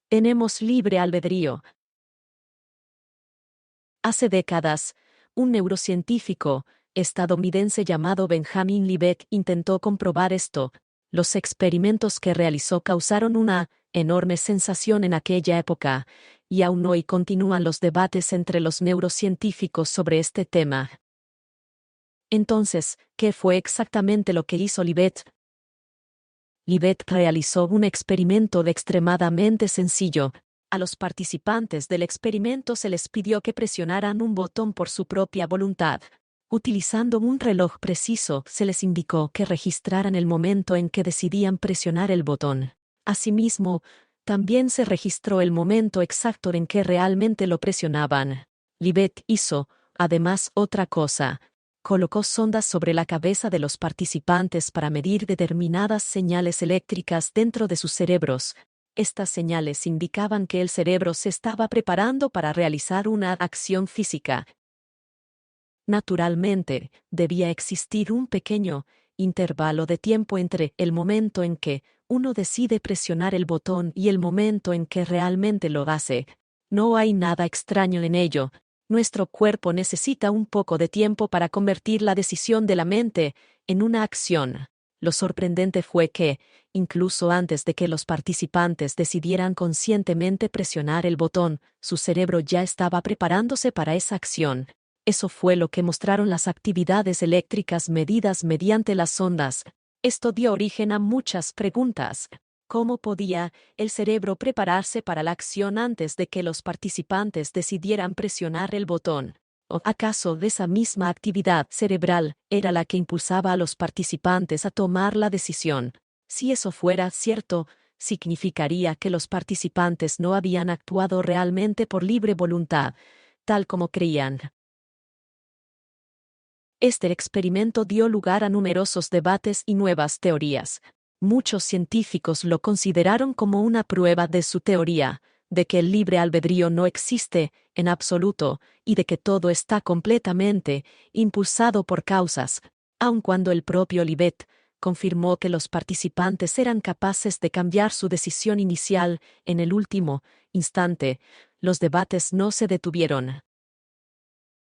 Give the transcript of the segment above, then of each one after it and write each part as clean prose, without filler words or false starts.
Tenemos libre albedrío. Hace décadas, un neurocientífico estadounidense llamado Benjamin Libet intentó comprobar esto. Los experimentos que realizó causaron una enorme sensación en aquella época, y aún hoy continúan los debates entre los neurocientíficos sobre este tema. Entonces, ¿qué fue exactamente lo que hizo Libet? Libet realizó un experimento extremadamente sencillo. A los participantes del experimento se les pidió que presionaran un botón por su propia voluntad. Utilizando un reloj preciso, se les indicó que registraran el momento en que decidían presionar el botón. Asimismo, también se registró el momento exacto en que realmente lo presionaban. Libet hizo, además, otra cosa. Colocó sondas sobre la cabeza de los participantes para medir determinadas señales eléctricas dentro de sus cerebros. Estas señales indicaban que el cerebro se estaba preparando para realizar una acción física. Naturalmente, debía existir un pequeño intervalo de tiempo entre el momento en que uno decide presionar el botón y el momento en que realmente lo hace. No hay nada extraño en ello. Nuestro cuerpo necesita un poco de tiempo para convertir la decisión de la mente en una acción. Lo sorprendente fue que, incluso antes de que los participantes decidieran conscientemente presionar el botón, su cerebro ya estaba preparándose para esa acción. Eso fue lo que mostraron las actividades eléctricas medidas mediante las ondas. Esto dio origen a muchas preguntas. ¿Cómo podía el cerebro prepararse para la acción antes de que los participantes decidieran presionar el botón? ¿O acaso esa misma actividad cerebral era la que impulsaba a los participantes a tomar la decisión? Si eso fuera cierto, significaría que los participantes no habían actuado realmente por libre voluntad, tal como creían. Este experimento dio lugar a numerosos debates y nuevas teorías. Muchos científicos lo consideraron como una prueba de su teoría, de que el libre albedrío no existe en absoluto y de que todo está completamente impulsado por causas, aun cuando el propio Libet confirmó que los participantes eran capaces de cambiar su decisión inicial en el último instante. Los debates no se detuvieron.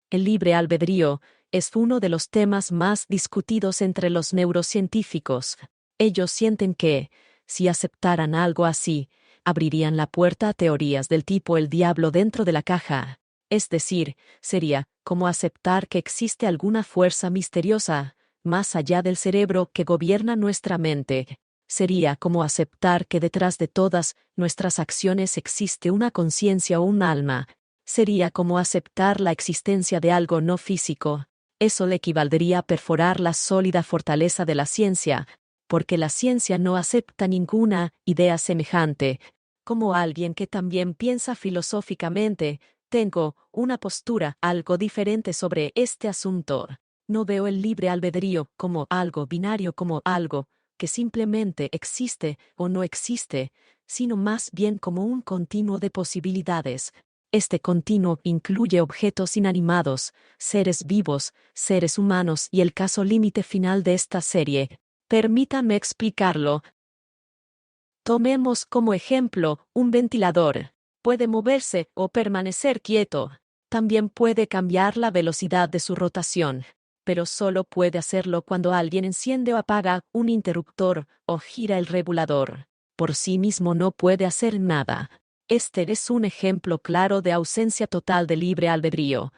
El libre albedrío es uno de los temas más discutidos entre los neurocientíficos. Ellos sienten que, si aceptaran algo así, abrirían la puerta a teorías del tipo el diablo dentro de la caja. Es decir, sería como aceptar que existe alguna fuerza misteriosa, más allá del cerebro que gobierna nuestra mente. Sería como aceptar que detrás de todas nuestras acciones existe una conciencia o un alma. Sería como aceptar la existencia de algo no físico. Eso le equivaldría a perforar la sólida fortaleza de la ciencia, porque la ciencia no acepta ninguna idea semejante. Como alguien que también piensa filosóficamente, tengo una postura algo diferente sobre este asunto. No veo el libre albedrío como algo binario, como algo que simplemente existe o no existe, sino más bien como un continuo de posibilidades. Este continuo incluye objetos inanimados, seres vivos, seres humanos y el caso límite final de esta serie. Permítame explicarlo. Tomemos como ejemplo un ventilador. Puede moverse o permanecer quieto. También puede cambiar la velocidad de su rotación, pero solo puede hacerlo cuando alguien enciende o apaga un interruptor o gira el regulador. Por sí mismo no puede hacer nada. Este es un ejemplo claro de ausencia total de libre albedrío.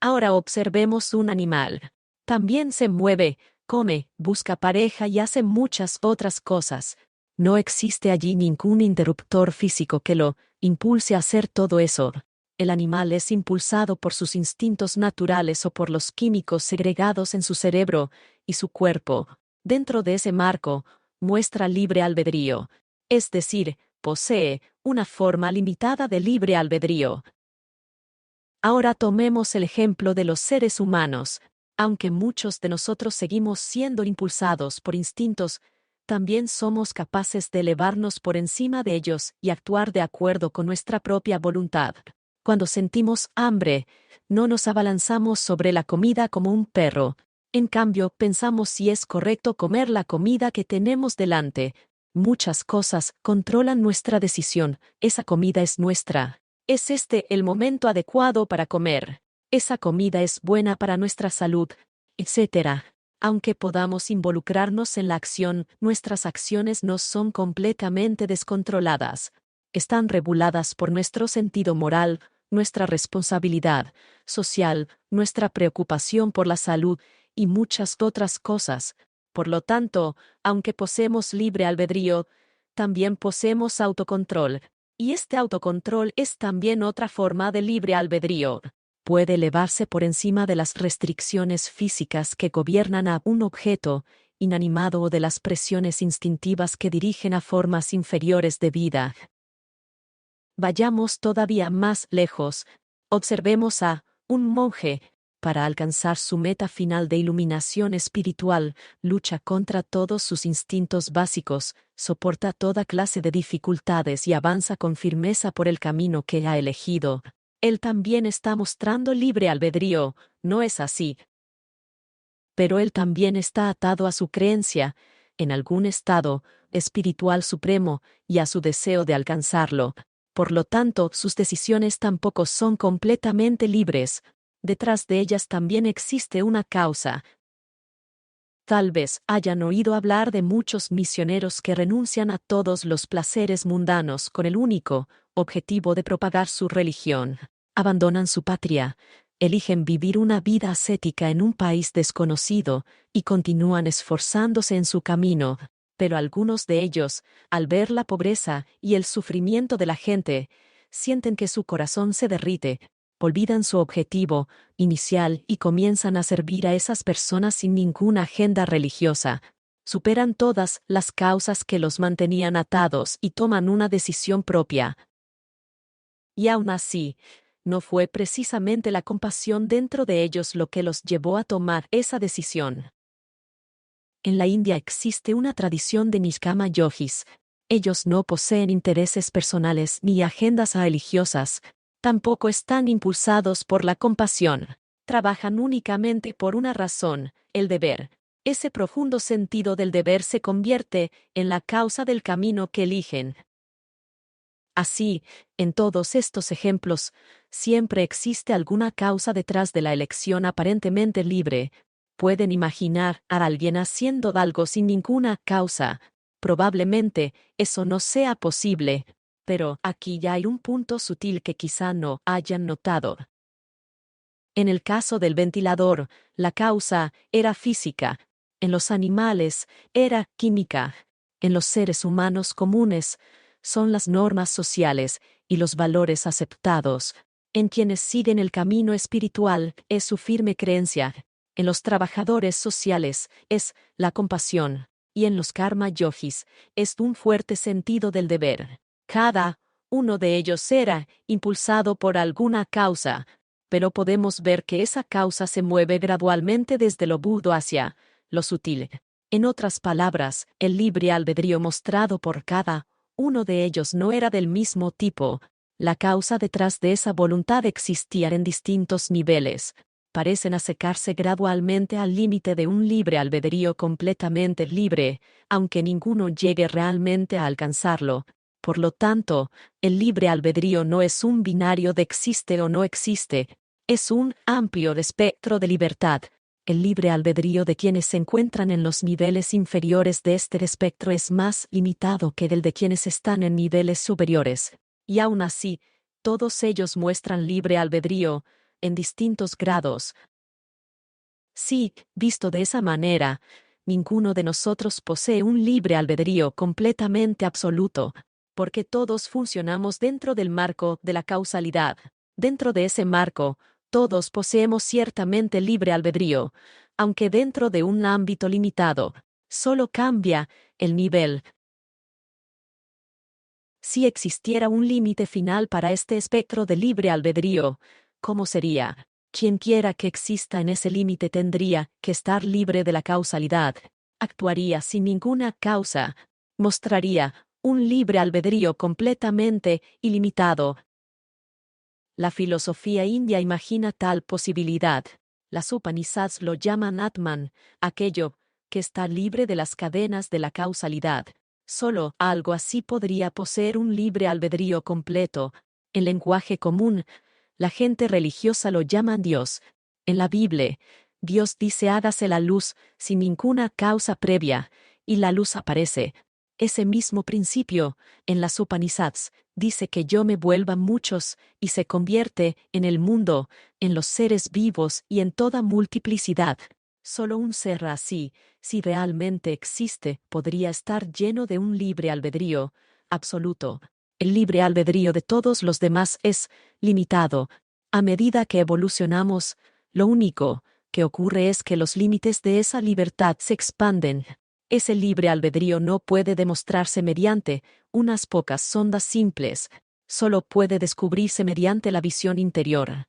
Ahora observemos un animal. También se mueve, come, busca pareja y hace muchas otras cosas. No existe allí ningún interruptor físico que lo impulse a hacer todo eso. El animal es impulsado por sus instintos naturales o por los químicos segregados en su cerebro y su cuerpo. Dentro de ese marco, muestra libre albedrío. Es decir, posee una forma limitada de libre albedrío. Ahora tomemos el ejemplo de los seres humanos. Aunque muchos de nosotros seguimos siendo impulsados por instintos, también somos capaces de elevarnos por encima de ellos y actuar de acuerdo con nuestra propia voluntad. Cuando sentimos hambre, no nos abalanzamos sobre la comida como un perro. En cambio, pensamos si es correcto comer la comida que tenemos delante. Muchas cosas controlan nuestra decisión. Esa comida es nuestra. ¿Es este el momento adecuado para comer? Esa comida es buena para nuestra salud, etc. Aunque podamos involucrarnos en la acción, nuestras acciones no son completamente descontroladas. Están reguladas por nuestro sentido moral, nuestra responsabilidad social, nuestra preocupación por la salud y muchas otras cosas. Por lo tanto, aunque poseemos libre albedrío, también poseemos autocontrol. Y este autocontrol es también otra forma de libre albedrío. Puede elevarse por encima de las restricciones físicas que gobiernan a un objeto inanimado o de las presiones instintivas que dirigen a formas inferiores de vida. Vayamos todavía más lejos. Observemos a un monje. Para alcanzar su meta final de iluminación espiritual, lucha contra todos sus instintos básicos, soporta toda clase de dificultades y avanza con firmeza por el camino que ha elegido. Él también está mostrando libre albedrío, ¿no es así? Pero él también está atado a su creencia, en algún estado espiritual supremo, y a su deseo de alcanzarlo. Por lo tanto, sus decisiones tampoco son completamente libres. Detrás de ellas también existe una causa. Tal vez hayan oído hablar de muchos misioneros que renuncian a todos los placeres mundanos con el único objetivo de propagar su religión. Abandonan su patria, eligen vivir una vida ascética en un país desconocido y continúan esforzándose en su camino. Pero algunos de ellos, al ver la pobreza y el sufrimiento de la gente, sienten que su corazón se derrite, olvidan su objetivo inicial y comienzan a servir a esas personas sin ninguna agenda religiosa. Superan todas las causas que los mantenían atados y toman una decisión propia. Y aún así, no fue precisamente la compasión dentro de ellos lo que los llevó a tomar esa decisión. En la India existe una tradición de Nishkama yogis. Ellos no poseen intereses personales ni agendas religiosas. Tampoco están impulsados por la compasión. Trabajan únicamente por una razón, el deber. Ese profundo sentido del deber se convierte en la causa del camino que eligen. Así, en todos estos ejemplos, siempre existe alguna causa detrás de la elección aparentemente libre. Pueden imaginar a alguien haciendo algo sin ninguna causa. Probablemente eso no sea posible. Pero aquí ya hay un punto sutil que quizá no hayan notado. En el caso del ventilador, la causa era física. En los animales, era química. En los seres humanos comunes, son las normas sociales y los valores aceptados. En quienes siguen el camino espiritual, es su firme creencia. En los trabajadores sociales, es la compasión. Y en los karma yogis, es un fuerte sentido del deber. Cada uno de ellos era impulsado por alguna causa, pero podemos ver que esa causa se mueve gradualmente desde lo burdo hacia lo sutil. En otras palabras, el libre albedrío mostrado por cada uno de ellos no era del mismo tipo. La causa detrás de esa voluntad existía en distintos niveles. Parecen acercarse gradualmente al límite de un libre albedrío completamente libre, aunque ninguno llegue realmente a alcanzarlo. Por lo tanto, el libre albedrío no es un binario de existe o no existe, es un amplio espectro de libertad. El libre albedrío de quienes se encuentran en los niveles inferiores de este espectro es más limitado que el de quienes están en niveles superiores. Y aún así, todos ellos muestran libre albedrío, en distintos grados. Sí, visto de esa manera, ninguno de nosotros posee un libre albedrío completamente absoluto, porque todos funcionamos dentro del marco de la causalidad. Dentro de ese marco, todos poseemos ciertamente libre albedrío, aunque dentro de un ámbito limitado. Solo cambia el nivel. Si existiera un límite final para este espectro de libre albedrío, ¿cómo sería? Quienquiera que exista en ese límite tendría que estar libre de la causalidad. Actuaría sin ninguna causa. Mostraría un libre albedrío completamente ilimitado. La filosofía india imagina tal posibilidad. Las Upanishads lo llaman Atman, aquello que está libre de las cadenas de la causalidad. Solo algo así podría poseer un libre albedrío completo. En lenguaje común, la gente religiosa lo llaman Dios. En la Biblia, Dios dice hágase la luz sin ninguna causa previa, y la luz aparece. Ese mismo principio, en las Upanishads, dice que yo me vuelva muchos y se convierte en el mundo, en los seres vivos y en toda multiplicidad. Solo un ser así, si realmente existe, podría estar lleno de un libre albedrío absoluto. El libre albedrío de todos los demás es limitado. A medida que evolucionamos, lo único que ocurre es que los límites de esa libertad se expanden. Ese libre albedrío no puede demostrarse mediante unas pocas sondas simples, solo puede descubrirse mediante la visión interior.